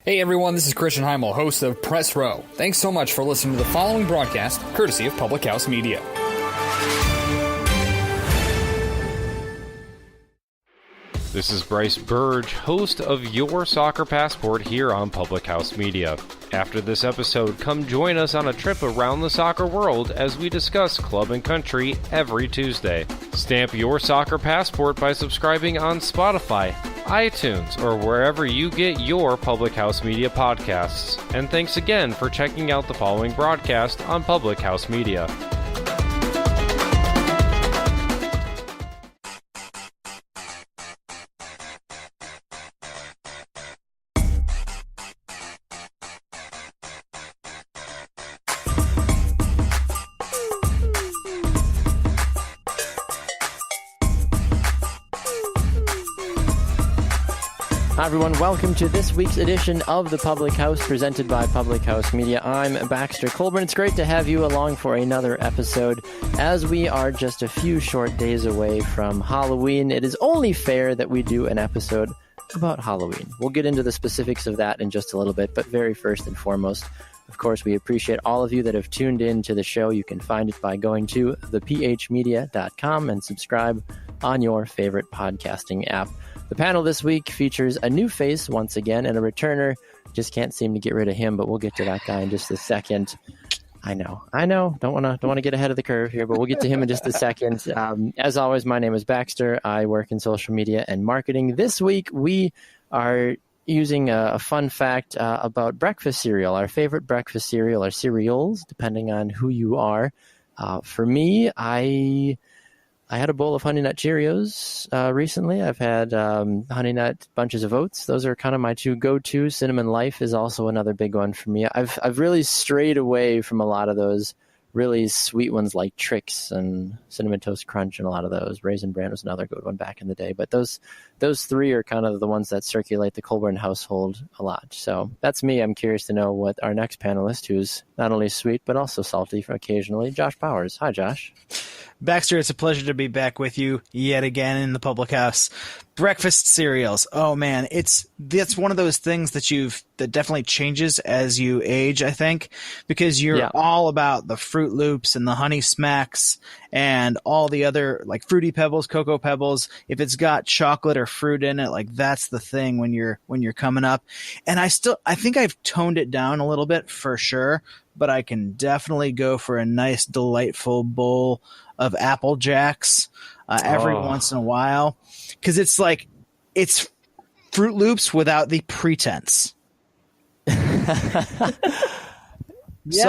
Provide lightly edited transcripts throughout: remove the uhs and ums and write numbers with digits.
Hey everyone, this is Christian Heimel, host of Press Row. Thanks so much for listening to the following broadcast, courtesy of Public House Media. This is Bryce Burge, host of Your Soccer Passport here on Public House Media. After this episode, come join us on a trip around the soccer world as we discuss club and country every Tuesday. Stamp your soccer passport by subscribing on Spotify, iTunes, or wherever you get your Public House Media podcasts. And thanks again for checking out the following broadcast on Public House Media. Hi everyone, welcome to this week's edition of the Public House presented by Public House Media. I'm Baxter Colburn. It's great to have you along for another episode. As we are just a few short days away from Halloween, it is only fair that we do an episode about Halloween. We'll get into the specifics of that in just a little bit, but very first and foremost, of course, we appreciate all of you that have tuned in to the show. You can find it by going to thephmedia.com and subscribe on your favorite podcasting app. The panel this week features a new face once again and a returner. Just can't seem to get rid of him, but we'll get to that guy in just a second. I know. Don't want to get ahead of the curve here, but we'll get to him in just a second. As always, my name is Baxter. I work in social media and marketing. This week, we are using a fun fact about breakfast cereal, our favorite breakfast cereal or cereals, depending on who you are. For me, I had a bowl of Honey Nut Cheerios recently. I've had Honey Nut Bunches of Oats. Those are kind of my two go-to. Cinnamon Life is also another big one for me. I've really strayed away from a lot of those really sweet ones like Trix and Cinnamon Toast Crunch and a lot of those. Raisin Bran was another good one back in the day. But those three are kind of the ones that circulate the Colburn household a lot. So that's me. I'm curious to know what our next panelist, who's not only sweet but also salty occasionally, Josh Powers. Hi, Josh. Baxter, it's a pleasure to be back with you yet again in the Public House. Breakfast cereals. Oh man, that's one of those things that definitely changes as you age, I think, because you're all about the Fruit Loops and the Honey Smacks and all the other like Fruity Pebbles, Cocoa Pebbles. If it's got chocolate or fruit in it, like that's the thing when you're coming up. And I think I've toned it down a little bit for sure, but I can definitely go for a nice, delightful bowl of Apple Jacks every once in a while, because it's Fruit Loops without the pretense. So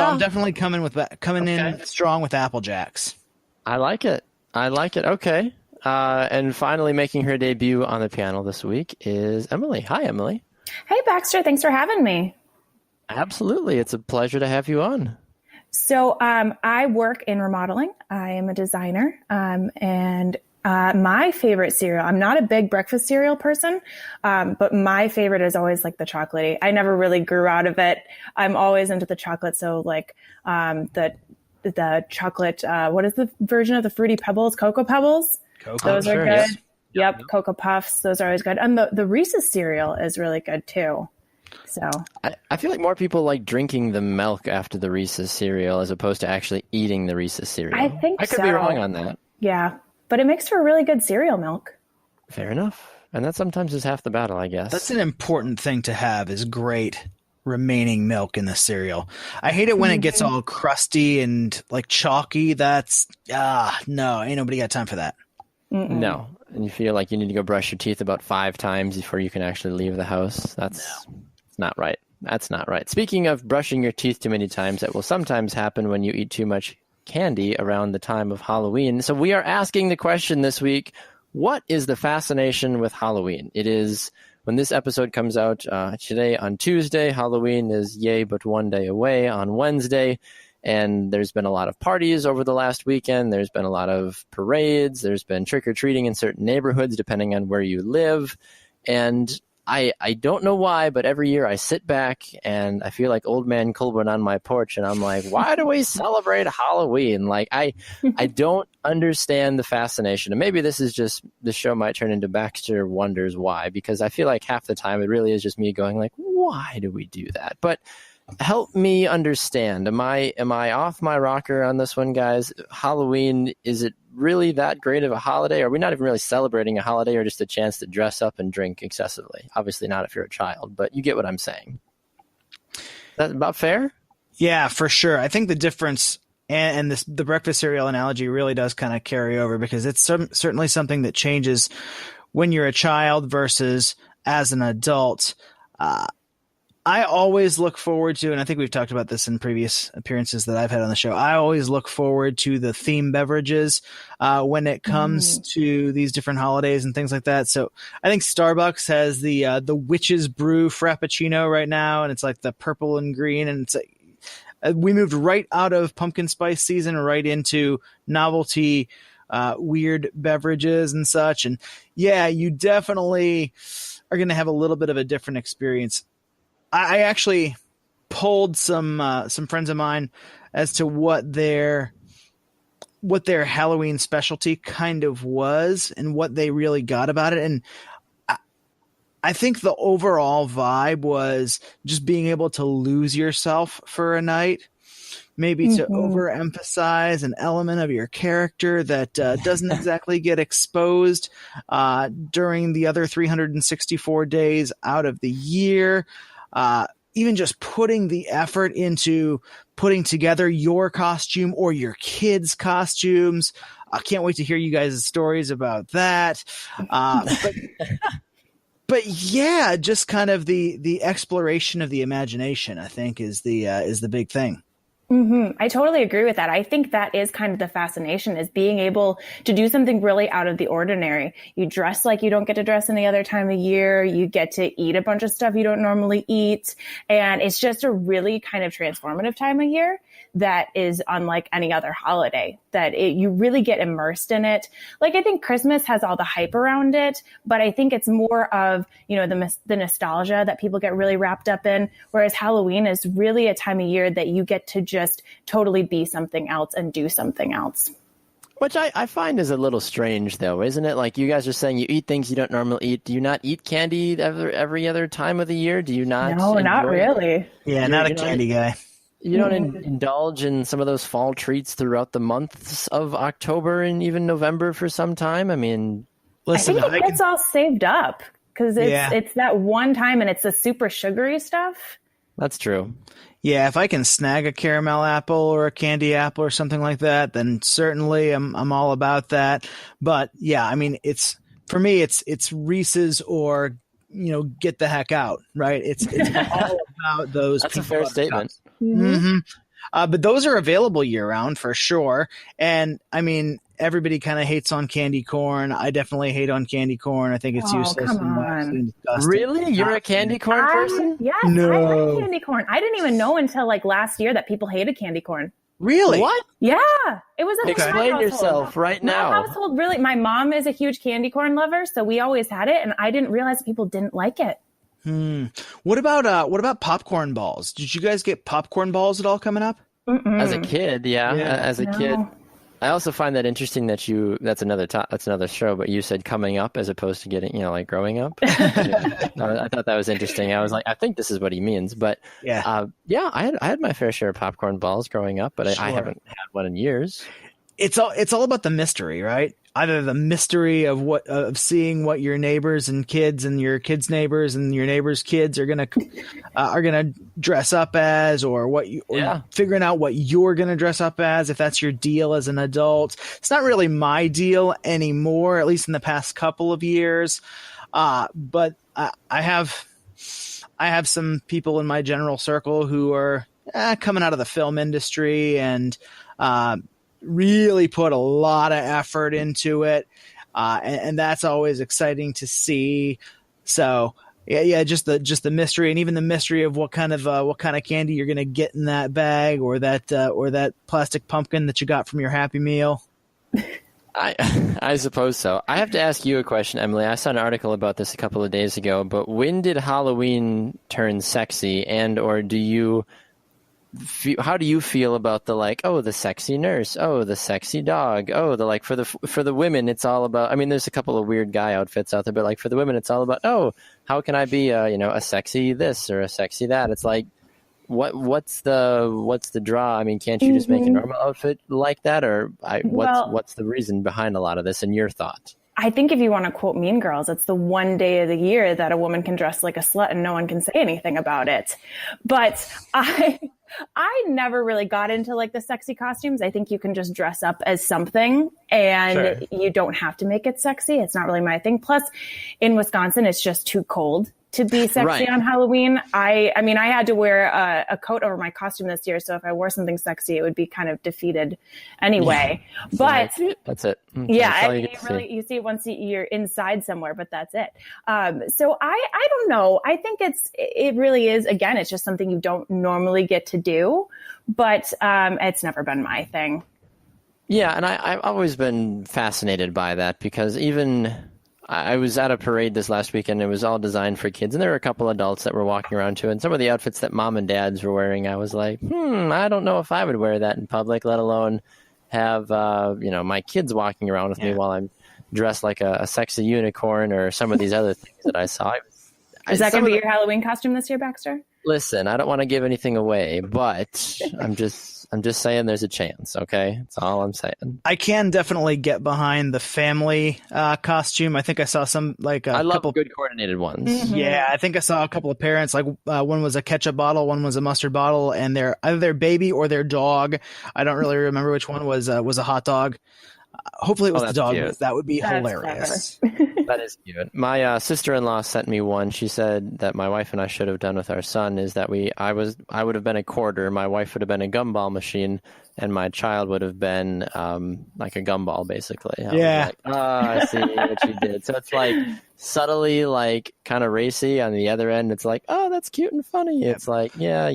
I'm definitely coming in strong with Apple Jacks. I like it. Okay. And finally making her debut on the panel this week is Emily. Hi, Emily. Hey, Baxter. Thanks for having me. Absolutely. It's a pleasure to have you on. So I work in remodeling. I am a designer. And my favorite cereal, I'm not a big breakfast cereal person, but my favorite is always like the chocolatey. I never really grew out of it. I'm always into the chocolate. So like the chocolate, what is the version of the Fruity Pebbles? Cocoa Pebbles? Those are good. Yep. Cocoa Puffs. Those are always good. And the Reese's cereal is really good too. So I feel like more people like drinking the milk after the Reese's cereal as opposed to actually eating the Reese's cereal. I think I could be wrong on that. Yeah, but it makes for really good cereal milk. Fair enough. And that sometimes is half the battle, I guess. That's an important thing to have, is great remaining milk in the cereal. I hate it when it gets all crusty and like chalky. That's no, ain't nobody got time for that. No. And you feel like you need to go brush your teeth about 5 times before you can actually leave the house. That's not right. That's not right. Speaking of brushing your teeth too many times, that will sometimes happen when you eat too much candy around the time of Halloween. So we are asking the question this week, what is the fascination with Halloween? It is, when this episode comes out today on Tuesday, Halloween is yay but one day away on Wednesday. And there's been a lot of parties over the last weekend. There's been a lot of parades. There's been trick-or-treating in certain neighborhoods, depending on where you live. And I don't know why, but every year I sit back and I feel like old man Colburn on my porch, and I'm like, why do we celebrate Halloween? Like, I don't understand the fascination. And maybe this show might turn into Baxter Wonders Why, because I feel like half the time it really is just me going like, why do we do that? But help me understand. Am I off my rocker on this one, guys? Halloween, is it really that great of a holiday? Are we not even really celebrating a holiday, or just a chance to dress up and drink excessively? Obviously not if you're a child, but you get what I'm saying. Is that about fair? Yeah, for sure. I think the difference, and the breakfast cereal analogy really does kind of carry over, because it's certainly something that changes when you're a child versus as an adult. I always look forward to, and I think we've talked about this in previous appearances that I've had on the show, I always look forward to the theme beverages when it comes to these different holidays and things like that. So I think Starbucks has the Witch's Brew Frappuccino right now, and it's like the purple and green, and it's we moved right out of pumpkin spice season right into novelty weird beverages and such. And yeah, you definitely are going to have a little bit of a different experience. I actually polled some friends of mine as to what their Halloween specialty kind of was and what they really got about it. And I think the overall vibe was just being able to lose yourself for a night, maybe to overemphasize an element of your character that doesn't exactly get exposed during the other 364 days out of the year. Even just putting the effort into putting together your costume or your kids' costumes. I can't wait to hear you guys' stories about that. But yeah, just kind of the exploration of the imagination, I think, is the big thing. I totally agree with that. I think that is kind of the fascination, is being able to do something really out of the ordinary. You dress like you don't get to dress any other time of year. You get to eat a bunch of stuff you don't normally eat. And it's just a really kind of transformative time of year that is unlike any other holiday, that you really get immersed in it. Like, I think Christmas has all the hype around it, but I think it's more of, the nostalgia that people get really wrapped up in. Whereas Halloween is really a time of year that you get to just totally be something else and do something else. Which I find is a little strange, though, isn't it? Like, you guys are saying you eat things you don't normally eat. Do you not eat candy every other time of the year? Do you not? No, not really. Yeah, not a candy guy. You don't indulge in some of those fall treats throughout the months of October and even November for some time? I mean, listen, I think it gets all saved up because it's that one time, and it's the super sugary stuff. That's true. Yeah, if I can snag a caramel apple or a candy apple or something like that, then certainly I'm all about that. But yeah, I mean, for me, it's Reese's or get the heck out, right? It's all about those. That's a fair statement. But those are available year round for sure. And I mean, everybody kind of hates on candy corn. I definitely hate on candy corn. I think it's useless and disgusting. Really? You're a candy corn person? Yes, no. I like candy corn. I didn't even know until like last year that people hated candy corn. Really? What? Yeah, it was a Explain yourself right now. My household, really. My mom is a huge candy corn lover, so we always had it, and I didn't realize people didn't like it. What about popcorn balls? Did you guys get popcorn balls at all coming up? As a kid, yeah. As a kid. I also find that interesting that that's another show, but you said coming up as opposed to getting, like growing up. I thought that was interesting. I was like, I think this is what he means, but I had my fair share of popcorn balls growing up, but I haven't had one in years. It's all about the mystery, right? Either the mystery of seeing what your neighbors and kids and your kids' neighbors and your neighbors' kids are gonna dress up as, or figuring out what you're gonna dress up as, if that's your deal as an adult. It's not really my deal anymore, at least in the past couple of years. But I have some people in my general circle who are coming out of the film industry and really put a lot of effort into it. And that's always exciting to see. So just the mystery, and even the mystery of what kind of candy you're going to get in that bag, or that plastic pumpkin that you got from your Happy Meal. I suppose so. I have to ask you a question, Emily. I saw an article about this a couple of days ago, but when did Halloween turn sexy, and or how do you feel about the like, oh, the sexy nurse, oh, the sexy dog, oh, the like for the women, it's all about. I mean, there's a couple of weird guy outfits out there, but like for the women, it's all about, oh, how can I be a sexy this or a sexy that? It's like, what's the draw? I mean, can't you just make a normal outfit like that, or what's the reason behind a lot of this in your thought? I think if you want to quote Mean Girls, it's the one day of the year that a woman can dress like a slut and no one can say anything about it. But I never really got into like the sexy costumes. I think you can just dress up as something and you don't have to make it sexy. It's not really my thing. Plus in Wisconsin, it's just too cold to be sexy on Halloween. I mean, I had to wear a coat over my costume this year. So if I wore something sexy, it would be kind of defeated anyway. Yeah. But that's it. Yeah. You see it once you're inside somewhere, but that's it. So I don't know. I think it really is, again, it's just something you don't normally get to do, but it's never been my thing. Yeah. And I've always been fascinated by that because I was at a parade this last weekend. It was all designed for kids, and there were a couple adults that were walking around too. And some of the outfits that mom and dads were wearing, I was like, I don't know if I would wear that in public, let alone have my kids walking around with me while I'm dressed like a sexy unicorn or some of these other things that I saw. Is that going to be your Halloween costume this year, Baxter? Listen, I don't want to give anything away, but I'm just saying there's a chance, okay? That's all I'm saying. I can definitely get behind the family costume. I think I saw some I love good coordinated ones. Mm-hmm. Yeah, I think I saw a couple of parents, like one was a ketchup bottle, one was a mustard bottle, and either their baby or their dog. I don't really remember which one was a hot dog. Hopefully it was the dog. Cute. That would be hilarious. That is cute. My sister-in-law sent me one. She said that my wife and I should have done with our son is that I would have been a quarter, my wife would have been a gumball machine, and my child would have been like a gumball, basically. Yeah. I see what you did. So it's like subtly like kind of racy. On the other end, it's like, oh, that's cute and funny. It's like, yeah.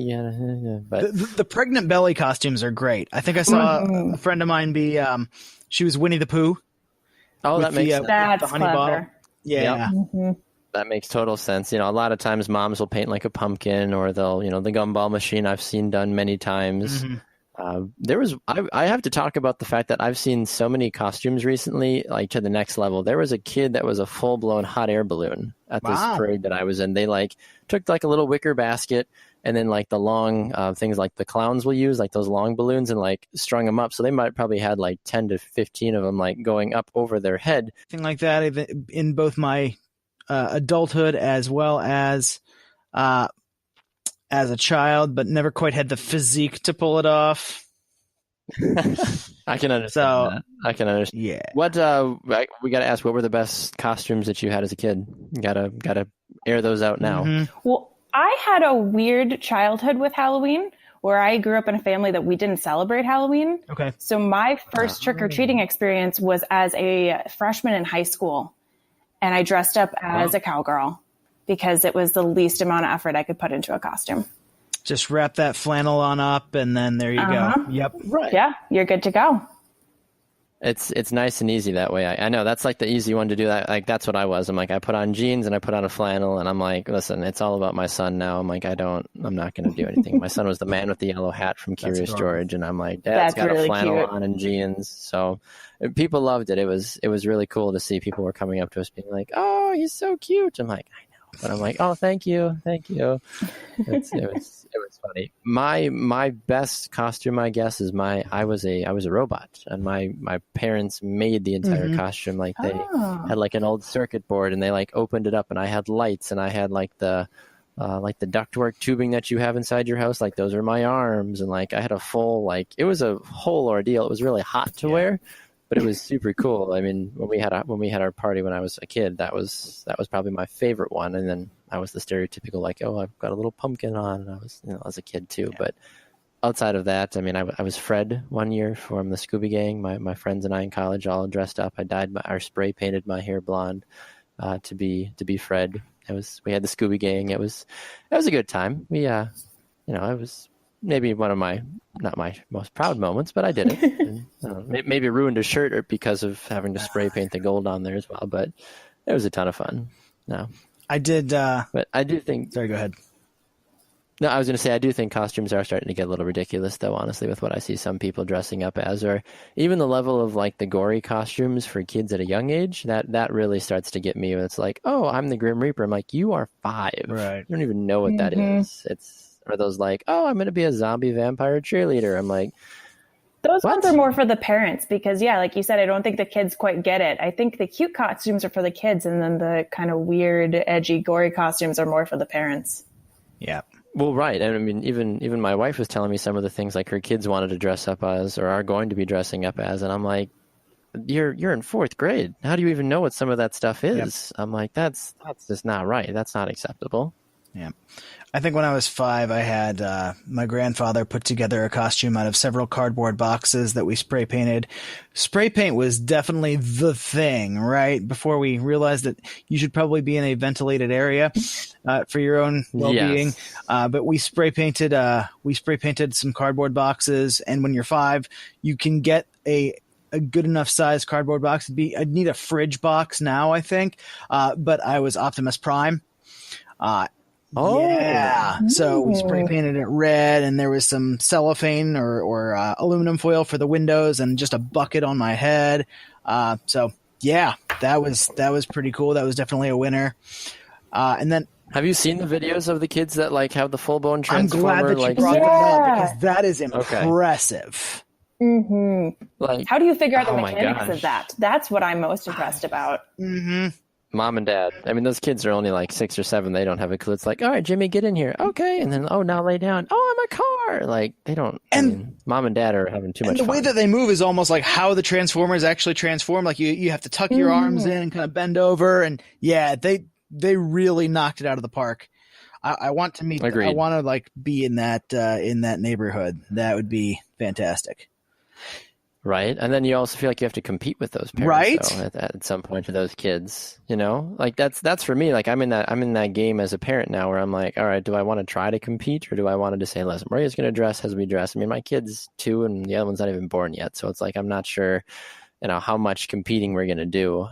But the pregnant belly costumes are great. I think I saw a friend of mine be. She was Winnie the Pooh. Oh, that makes sense. That's the honey clever. bottle. Yeah. Yep. Mm-hmm. That makes total sense. A lot of times moms will paint like a pumpkin or they'll, the gumball machine I've seen done many times. Mm-hmm. I have to talk about the fact that I've seen so many costumes recently, like to the next level. There was a kid that was a full-blown hot air balloon at this parade that I was in. They took like a little wicker basket and then like the long things like the clowns will use, like those long balloons, and like strung them up. So they might probably had like 10 to 15 of them like going up over their head. Thing like that in both my adulthood as well as a child, but never quite had the physique to pull it off. I can understand that. I can understand. Yeah. What we got to ask, what were the best costumes that you had as a kid? Gotta air those out now. Mm-hmm. Well, I had a weird childhood with Halloween where I grew up in a family that we didn't celebrate Halloween. Okay. So my first trick-or-treating experience was as a freshman in high school. And I dressed up as a cowgirl because it was the least amount of effort I could put into a costume. Just wrap that flannel on up and then there you go. Yep. Right. Yeah, you're good to go. It's nice and easy that way. I know that's like the easy one to do. That like that's what I was. I'm like, I put on jeans and I put on a flannel and I'm like, listen, it's all about my son now. I'm like, I'm not going to do anything. My son was the man with the yellow hat from Curious George, and I'm like, Dad's got really a flannel cute on and jeans. So people loved it. It was really cool to see people were coming up to us being like, oh, he's so cute. I'm like, I know, but I'm like, oh, thank you. It was funny. My best costume, I guess, is I was a robot, and my parents made the entire costume. Like they had like an old circuit board, and they like opened it up, and I had lights, and I had like the ductwork tubing that you have inside your house. Like those are my arms, and like I had a full it was a whole ordeal. It was really hot to wear, but it was super cool. I mean, when we had our party when I was a kid, that was probably my favorite one, and then I was the stereotypical like, oh, I've got a little pumpkin on, and I was, as a kid too. Yeah. But outside of that, I mean, I was Fred one year from the Scooby Gang. My friends and I in college all dressed up. I spray painted my hair blonde to be Fred. We had the Scooby Gang. It was a good time. We it was maybe one of my, not my most proud moments, but I did it. And, maybe ruined a shirt because of having to spray paint the gold on there as well, but it was a ton of fun. No, I did. but I do think. Sorry, go ahead. No, I was going to say I do think costumes are starting to get a little ridiculous, though. Honestly, with what I see some people dressing up as, or even the level of like the gory costumes for kids at a young age, that really starts to get me. When it's like, oh, I'm the Grim Reaper. I'm like, you are 5. Right. You don't even know what that is. Or those like, oh, I'm going to be a zombie vampire cheerleader. I'm like, those what? ones are more for the parents because, yeah, like you said, I don't think the kids quite get it. I think the cute costumes are for the kids, and then the kind of weird, edgy, gory costumes are more for the parents. Yeah. Well, right. And I mean, even my wife was telling me some of the things like her kids wanted to dress up as or are going to be dressing up as. And I'm like, you're in 4th grade. How do you even know what some of that stuff is? Yep. I'm like, that's just not right. That's not acceptable. Yeah. I think when I was 5, I had my grandfather put together a costume out of several cardboard boxes that we spray painted. Spray paint was definitely the thing, right? Before we realized that you should probably be in a ventilated area for your own well-being. Yes. But we spray painted some cardboard boxes, and when you're 5, you can get a good enough size cardboard box. I'd need a fridge box now, I think. But I was Optimus Prime. Oh, yeah. So we spray painted it red, and there was some cellophane or aluminum foil for the windows, and just a bucket on my head. So yeah, that was pretty cool. That was definitely a winner. And then, have you seen the videos of the kids that like have the full blown transformer? I'm glad that you brought that up because that is impressive. Okay. Mm-hmm. Like, how do you figure out the mechanics of that? That's what I'm most impressed about. Mm-hmm. Mom and dad. I mean, those kids are only like 6 or 7. They don't have a clue. It's like, all right, Jimmy, get in here. Okay. And then, oh, now lay down. Oh, I'm a car. Like, they don't. And mom and dad are having too much fun. The way that they move is almost like how the Transformers actually transform. Like, you have to tuck your arms in and kind of bend over. And yeah, they really knocked it out of the park. I want to meet. Agreed. I want to like be in that neighborhood. That would be fantastic. Right. And then you also feel like you have to compete with those parents, right? Though, at some point to those kids, you know, like that's for me. Like I'm in that game as a parent now where I'm like, all right, do I want to try to compete or do I want to just say, listen, Maria's going to dress as we dress? I mean, my kid's 2 and the other one's not even born yet. So it's like, I'm not sure, you know, how much competing we're going to do.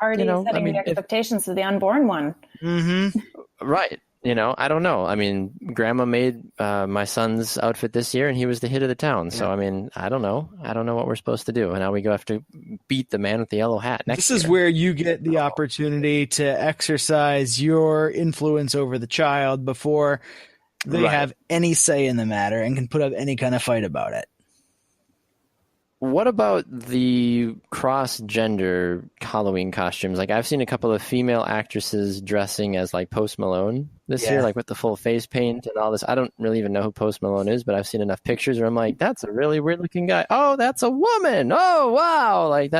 Already setting the expectations of the unborn one. Mm-hmm. Right. You know, I don't know. I mean, Grandma made my son's outfit this year, and he was the hit of the town. So, I mean, I don't know. I don't know what we're supposed to do. And now we have to beat the man with the yellow hat next year. This is where you get the opportunity to exercise your influence over the child before they have any say in the matter and can put up any kind of fight about it. What about the cross-gender Halloween costumes? Like, I've seen a couple of female actresses dressing as, like, Post Malone this year, like, with the full face paint and all this. I don't really even know who Post Malone is, but I've seen enough pictures where I'm like, that's a really weird-looking guy. Oh, that's a woman! Oh, wow! Like,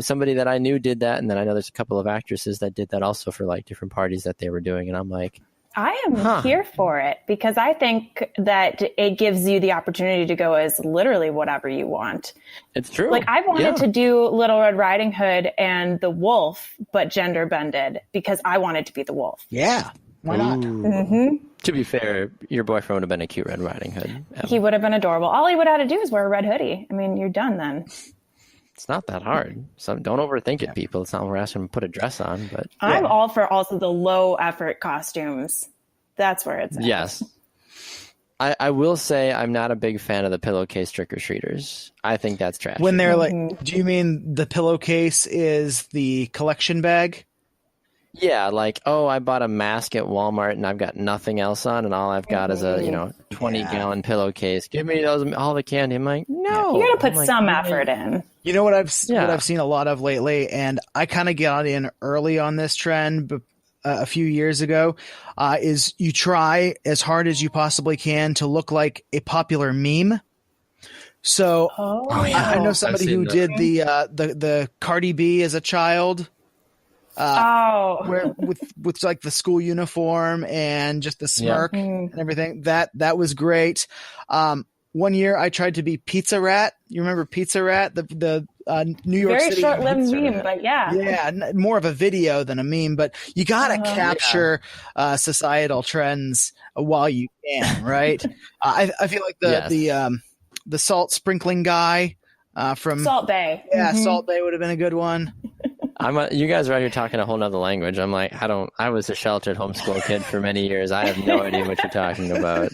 somebody that I knew did that, and then I know there's a couple of actresses that did that also for, like, different parties that they were doing, and I'm like... I am here for it because I think that it gives you the opportunity to go as literally whatever you want. It's true. Like I wanted to do Little Red Riding Hood and the wolf, but gender bended because I wanted to be the wolf. Yeah. Why not? Mm-hmm. To be fair, your boyfriend would have been a cute Red Riding Hood. He would have been adorable. All he would have had to do is wear a red hoodie. I mean, you're done then. It's not that hard. So don't overthink it, people. It's not we're asking them to put a dress on, but I'm all for also the low effort costumes. That's where it's at. Yes. I will say I'm not a big fan of the pillowcase trick-or-treaters. I think that's trash. When they're like, do you mean the pillowcase is the collection bag? Yeah, like, oh, I bought a mask at Walmart and I've got nothing else on and all I've got is a, 20-gallon pillowcase. Give me all the candy. I'm like, no. You got to put some effort in. You know what I've seen a lot of lately, and I kind of got in early on this trend a few years ago, is you try as hard as you possibly can to look like a popular meme. So I know somebody who did the Cardi B as a child. Where with like the school uniform and just the smirk and everything. That was great. one year I tried to be Pizza Rat. You remember Pizza Rat, the New York Very City short-lived Pizza meme, Rat. but yeah. Yeah, more of a video than a meme, but you gotta capture societal trends while you can, right? I feel like the salt sprinkling guy from Salt Bay. Yeah, Salt Bay would have been a good one. You guys are out here talking a whole nother language. I'm like, I was a sheltered homeschool kid for many years. I have no idea what you're talking about.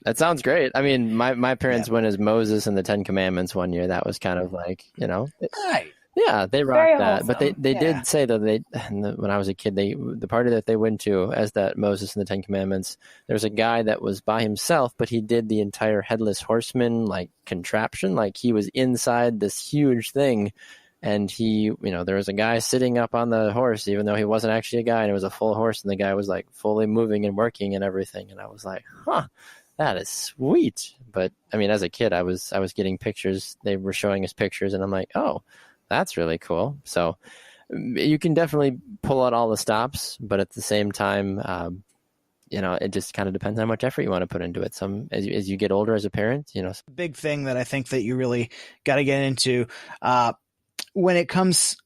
That sounds great. I mean, my parents went as Moses in the Ten Commandments one year. That was kind of like, Right. Yeah, they Very rocked that. wholesome. But they did say though, when I was a kid, the party that they went to as that Moses and the Ten Commandments, there was a guy that was by himself, but he did the entire headless horseman like contraption, like he was inside this huge thing. And he, there was a guy sitting up on the horse, even though he wasn't actually a guy, and it was a full horse, and the guy was like fully moving and working and everything. And I was like, that is sweet. But I mean, as a kid, I was getting pictures. They were showing us pictures, and I'm like, oh, that's really cool. So you can definitely pull out all the stops, but at the same time, it just kind of depends how much effort you want to put into it. As you get older as a parent, Big thing that I think that you really got to get into when it comes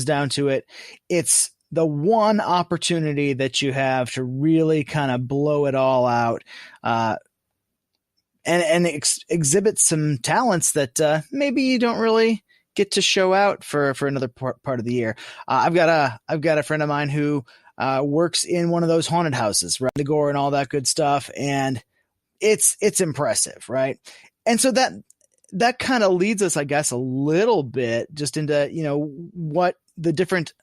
down to it, it's the one opportunity that you have to really kind of blow it all out and exhibit some talents that maybe you don't really get to show out for another part of the year. I've got a friend of mine who works in one of those haunted houses, right? The gore and all that good stuff, and it's impressive, right? And so that kind of leads us, I guess, a little bit just into, what the different,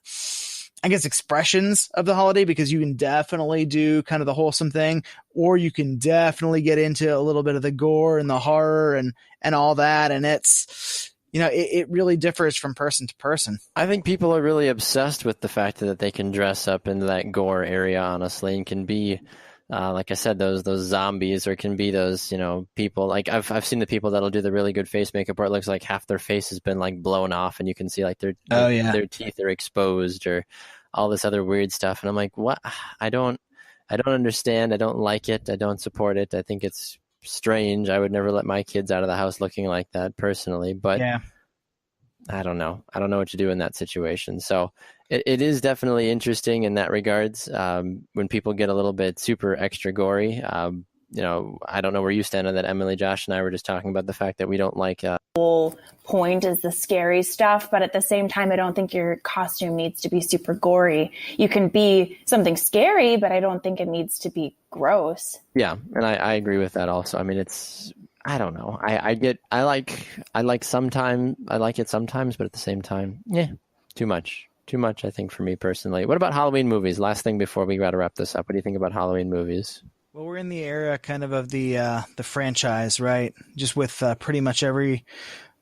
I guess, expressions of the holiday, because you can definitely do kind of the wholesome thing, or you can definitely get into a little bit of the gore and the horror and all that. And it's, it really differs from person to person. I think people are really obsessed with the fact that they can dress up into that gore area, honestly, and can be, like I said, those zombies, or can be those, people. Like I've seen the people that'll do the really good face makeup where it looks like half their face has been like blown off, and you can see like their teeth are exposed, or all this other weird stuff. And I'm like, what? I don't understand. I don't like it. I don't support it. I think it's strange. I would never let my kids out of the house looking like that personally, but yeah. I don't know what to do in that situation. So it is definitely interesting in that regards. When people get a little bit super extra gory, I don't know where you stand on that, Emily. Josh and I were just talking about the fact that we don't like whole point is the scary stuff, but at the same time, I don't think your costume needs to be super gory. You can be something scary, but I don't think it needs to be gross. Yeah, and I agree with that also. I mean, I don't know. I like it sometimes, but at the same time, too much. Too much, I think, for me personally. What about Halloween movies? Last thing before we got to wrap this up. What do you think about Halloween movies? Well, we're in the era kind of the franchise, right? Just with pretty much every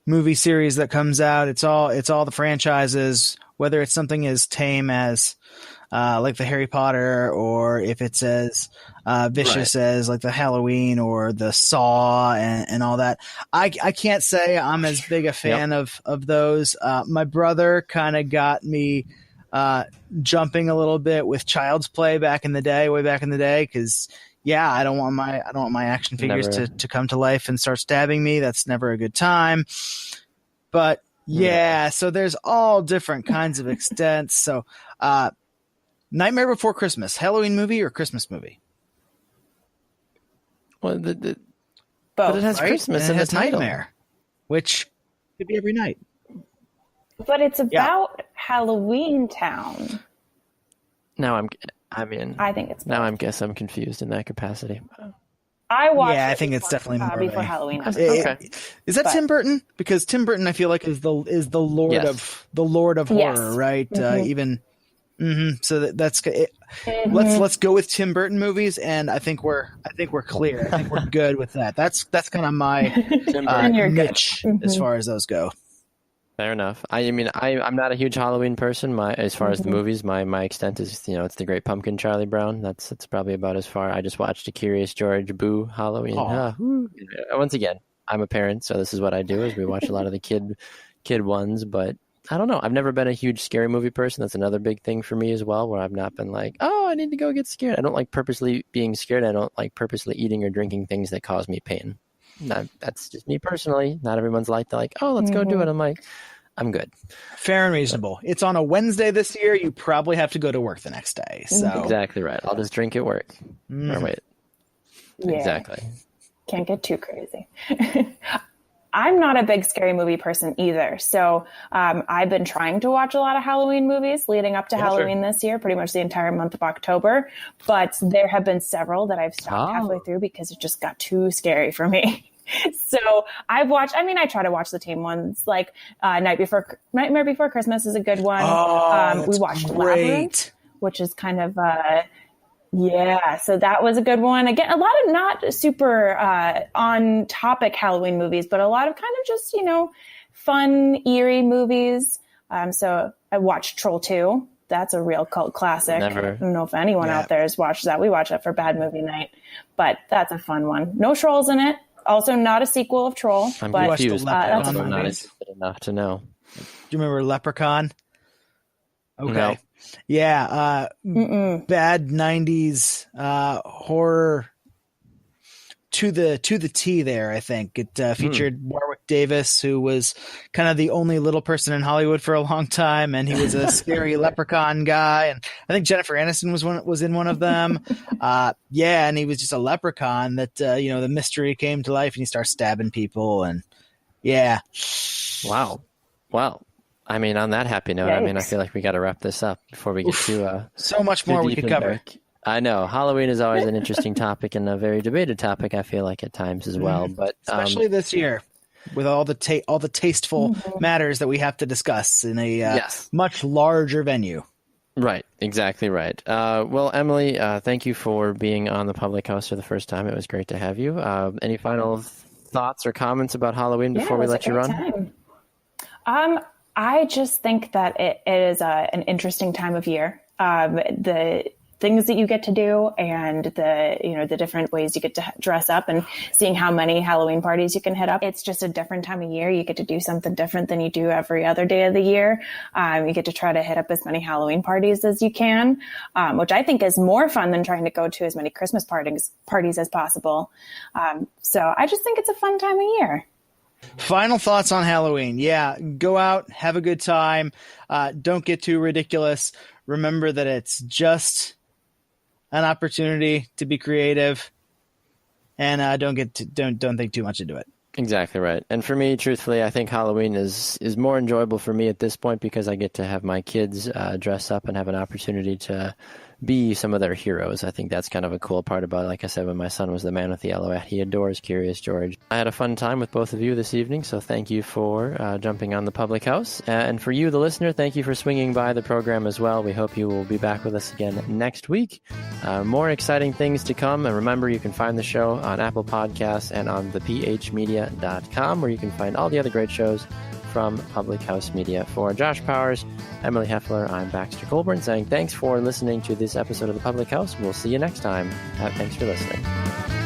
movie series that comes out, it's all the franchises. Whether it's something as tame as like the Harry Potter, or if it's as vicious as like the Halloween or the Saw and all that. I can't say I'm as big a fan of those. My brother kind of got me jumping a little bit with Child's Play way back in the day, because I don't want my action figures to come to life and start stabbing me. That's never a good time. But so there's all different kinds of extents. So Nightmare Before Christmas, Halloween movie or Christmas movie? Well, both, but it has Christmas and in it has the title, Nightmare, which could be every night. But it's about Halloween Town. I think it's both. now. I guess I'm confused in that capacity. I watched. Yeah, I think it's definitely more before Halloween. Okay. Is that Tim Burton? Because Tim Burton, I feel like, is the Lord of horror, right? So that's it. Let's go with Tim Burton movies, and I think we're clear. I think we're good with that. That's kind of my niche as far as those go. Fair enough. I mean, I'm not a huge Halloween person. As far as the movies, my extent is, it's The Great Pumpkin, Charlie Brown. That's probably about as far. I just watched a Curious George, Boo, Halloween. Once again, I'm a parent, so this is what I do, is we watch a lot of the kid ones, but I don't know. I've never been a huge scary movie person. That's another big thing for me as well, where I've not been like, I need to go get scared. I don't like purposely being scared. I don't like purposely eating or drinking things that cause me pain. That's just me personally. Not everyone's like, they're like, oh, let's go do it. I'm like, I'm good. Fair and reasonable. It's on a Wednesday this year. You probably have to go to work the next day. So Exactly right. I'll just drink at work. Or wait. Yeah. Exactly. Can't get too crazy. I'm not a big scary movie person either. So I've been trying to watch a lot of Halloween movies leading up to Halloween this year, pretty much the entire month of October. But there have been several that I've stopped halfway through because it just got too scary for me. So I've watched, I try to watch the tame ones, like Nightmare Before Christmas is a good one. We watched Labyrinth, which is kind of, so that was a good one. Again, a lot of not super on topic Halloween movies, but a lot of kind of just, fun, eerie movies. So I watched Troll 2. That's a real cult classic. Never. I don't know if anyone out there has watched that. We watch that for bad movie night, but that's a fun one. No trolls in it. Also, not a sequel of Troll. I'm but confused. that's I'm fun. not interested enough to know. Do you remember Leprechaun? Okay. No. Yeah. Bad 90s horror to the T there, I think. It featured Warwick Davis, who was kind of the only little person in Hollywood for a long time, and he was a scary leprechaun guy. And I think Jennifer Aniston was in one of them. And he was just a leprechaun that the mystery came to life, and he started stabbing people, and Wow. On that happy note, I feel like we got to wrap this up before we get to so much more we could cover. I know Halloween is always an interesting topic and a very debated topic. I feel like at times as well, but especially this year with all the tasteful matters that we have to discuss in a much larger venue. Right, exactly right. Well, Emily, thank you for being on the Public House for the first time. It was great to have you. Any final thoughts or comments about Halloween before we let you run? I just think that it is an interesting time of year. The things that you get to do and the different ways you get to dress up and seeing how many Halloween parties you can hit up. It's just a different time of year. You get to do something different than you do every other day of the year. You get to try to hit up as many Halloween parties as you can, which I think is more fun than trying to go to as many Christmas parties as possible. So I just think it's a fun time of year. Final thoughts on Halloween. Yeah, go out, have a good time. Don't get too ridiculous. Remember that it's just an opportunity to be creative, and don't think too much into it. Exactly right. And for me, truthfully, I think Halloween is more enjoyable for me at this point because I get to have my kids dress up and have an opportunity to be some of their heroes. I think that's kind of a cool part about it. Like I said, when my son was the man with the yellow hat, he adores Curious George. I had a fun time with both of you this evening, so thank you for jumping on the Public House. And for you, the listener, thank you for swinging by the program as well. We hope you will be back with us again next week. More exciting things to come. And remember, you can find the show on Apple Podcasts and on thephmedia.com, where you can find all the other great shows from Public House Media. For Josh Powers, Emily Hoefler, I'm Baxter Colburn saying thanks for listening to this episode of the Public House. We'll see you next time. Thanks for listening.